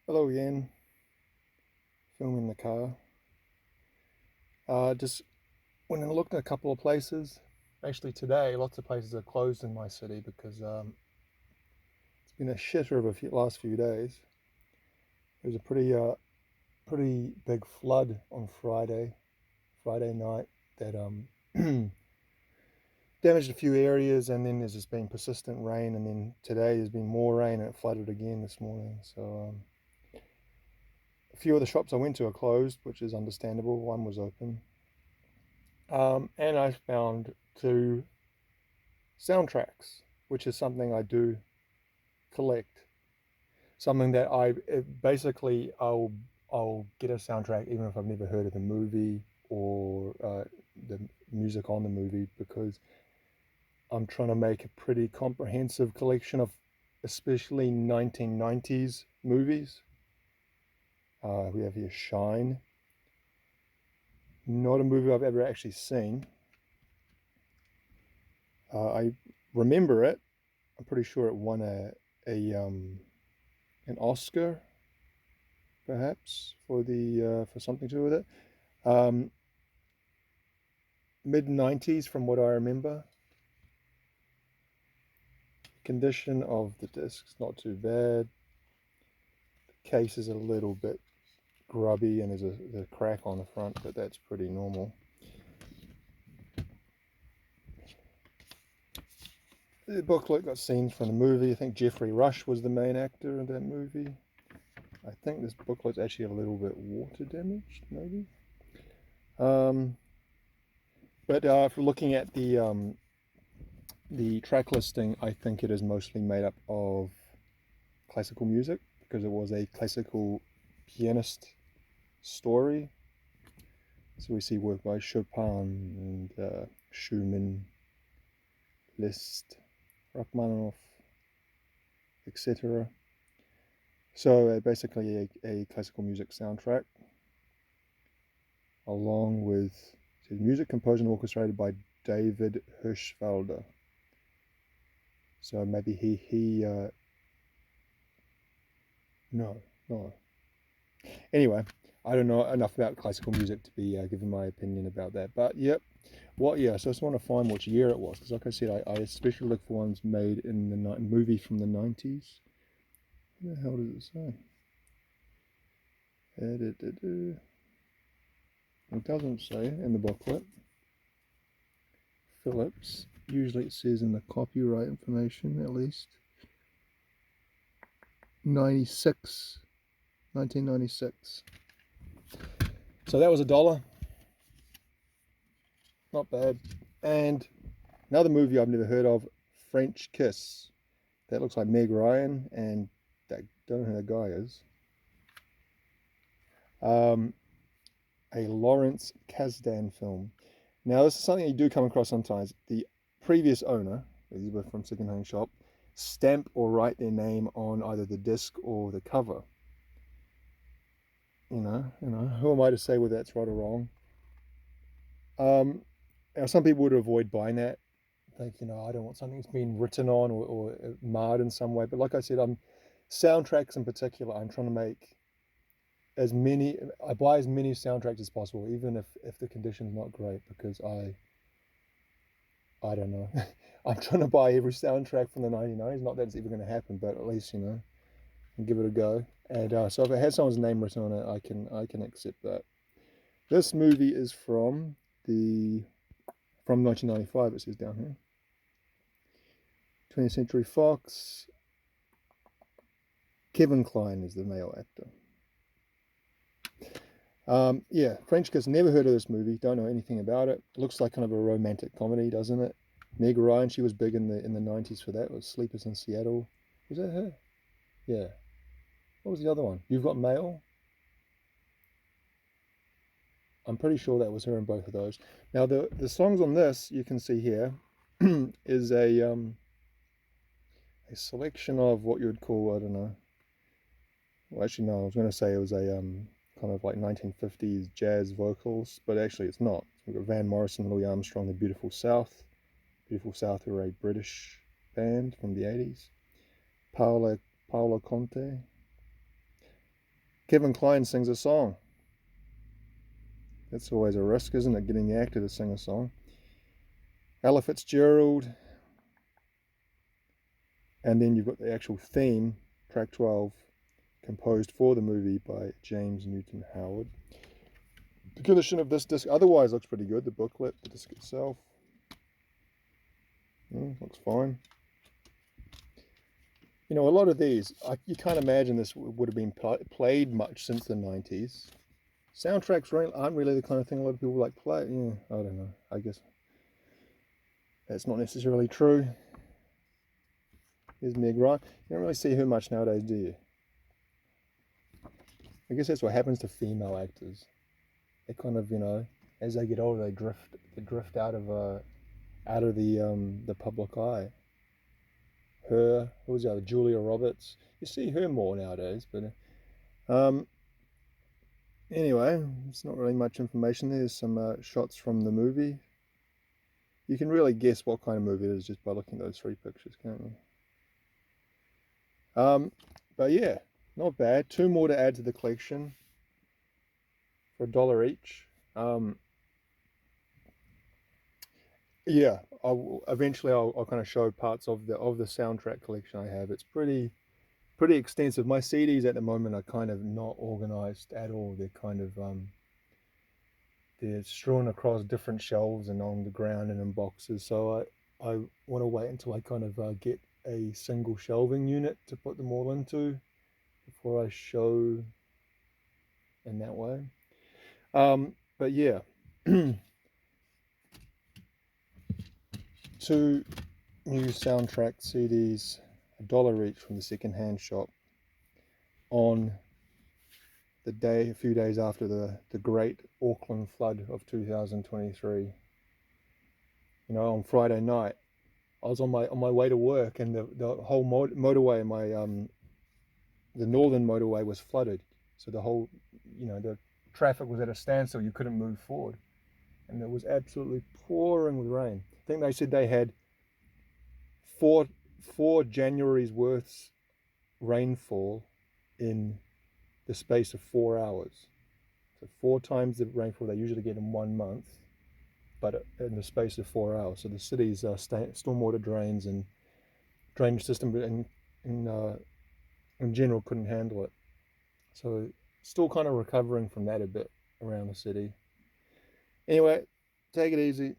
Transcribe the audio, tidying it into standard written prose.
Hello again, film in the car. Just went and looked at a couple of places. Actually, today, lots of places are closed in my city because it's been a shitter of last few days. There was a pretty big flood on Friday night that damaged a few areas, and then there's just been persistent rain, and then today there's been more rain and it flooded again this morning. So a few of the shops I went to are closed, which is understandable. One was open. And I found two soundtracks, which is something I do collect. Something that basically I'll get a soundtrack even if I've never heard of the movie or the music on the movie, because I'm trying to make a pretty comprehensive collection of especially 1990s movies. We have here Shine, not a movie I've ever actually seen. I remember it. I'm pretty sure it won a an Oscar, perhaps for something to do with it. Um, Mid '90s, from what I remember. Condition of the discs not too bad. The case is a little bit grubby and there's a crack on the front, but that's pretty normal. The booklet got scenes from the movie. I think Jeffrey Rush was the main actor in that movie. I think this booklet's actually a little bit water damaged, maybe. Um, but if we're looking at the track listing, I think it is mostly made up of classical music because it was a classical pianist story. So we see work by Chopin and Schumann, Liszt, Rachmaninoff, etc. So basically a classical music soundtrack, along with music composed and orchestrated by David Hirschfelder. So maybe no, no. Anyway, I don't know enough about classical music to be giving my opinion about that. But yep, yeah. So I just want to find which year it was, because like I said, I especially look for ones made in the movie from the '90s. What the hell does it say? It doesn't say in the booklet. Phillips. Usually it says in the copyright information at least. 96, 1996. So that was $1. Not bad. And another movie I've never heard of, French Kiss. That looks like Meg Ryan, and I don't know who the guy is. Um, a Lawrence Kasdan film. Now, this is something you do come across sometimes. The previous owner, these were from second-hand shop, stamp or write their name on either the disc or the cover. Who am I to say whether that's right or wrong? Now some people would avoid buying that. Think, I don't want something that's been written on or marred in some way. But like I said, soundtracks in particular. I'm trying to make as many. I buy as many soundtracks as possible, even if the condition's not great, because I don't know. I'm trying to buy every soundtrack from the 1990s. Not that it's ever going to happen, but at least give it a go. And so if it has someone's name written on it, I can accept that. This movie is the from 1995. It says down here. 20th Century Fox. Kevin Kline is the male actor. Yeah, French Kiss. Never heard of this movie. Don't know anything about it. Looks like kind of a romantic comedy, doesn't it? Meg Ryan, she was big in the '90s for that. It was Sleepers in Seattle. Was that her? Yeah. What was the other one? You've Got Mail. I'm pretty sure that was her in both of those. Now the songs on this you can see here is a selection of what you would call, I don't know. Well, actually no, I was going to say it was a kind of like 1950s jazz vocals, but actually it's not. We've got Van Morrison, Louis Armstrong, The Beautiful South. Beautiful South were a British band from the 80s. Paola Conte. Kevin Kline sings a song. That's always a risk, isn't it? Getting the actor to sing a song. Ella Fitzgerald. And then you've got the actual theme, track 12, composed for the movie by James Newton Howard. The condition of this disc otherwise looks pretty good. The booklet, the disc itself, looks fine. You know, a lot of these, you can't imagine this would have been played much since the 90s. Soundtracks aren't really the kind of thing a lot of people like play. Yeah, I don't know. I guess that's not necessarily true. Here's Meg Ryan. You don't really see her much nowadays, do you? I guess that's what happens to female actors. They kind of, you know, as they get older, they drift out of the public eye. Her, who was the other? Julia Roberts. You see her more nowadays, but anyway, it's not really much information. There's some shots from the movie. You can really guess what kind of movie it is just by looking at those three pictures, can't you? But yeah, not bad. Two more to add to the collection for $1 each. Yeah, eventually I'll kind of show parts of the soundtrack collection I have. It's pretty extensive. My CDs at the moment are kind of not organized at all. They're kind of they're strewn across different shelves and on the ground and in boxes. So I want to wait until I kind of get a single shelving unit to put them all into before I show in that way. But yeah, two new soundtrack CDs, $1 each from the secondhand shop on the day, a few days after the great Auckland flood of 2023. You know, on Friday night, I was on my way to work, and the whole motorway, the northern motorway was flooded. So the whole, you know, the traffic was at a standstill. You couldn't move forward, and it was absolutely pouring with rain. I think they said they had four January's worth rainfall in the space of 4 hours. So 4 times the rainfall they usually get in 1 month, but in the space of 4 hours. So the city's stormwater drains and drainage system in general couldn't handle it. So still kind of recovering from that a bit around the city. Anyway, take it easy.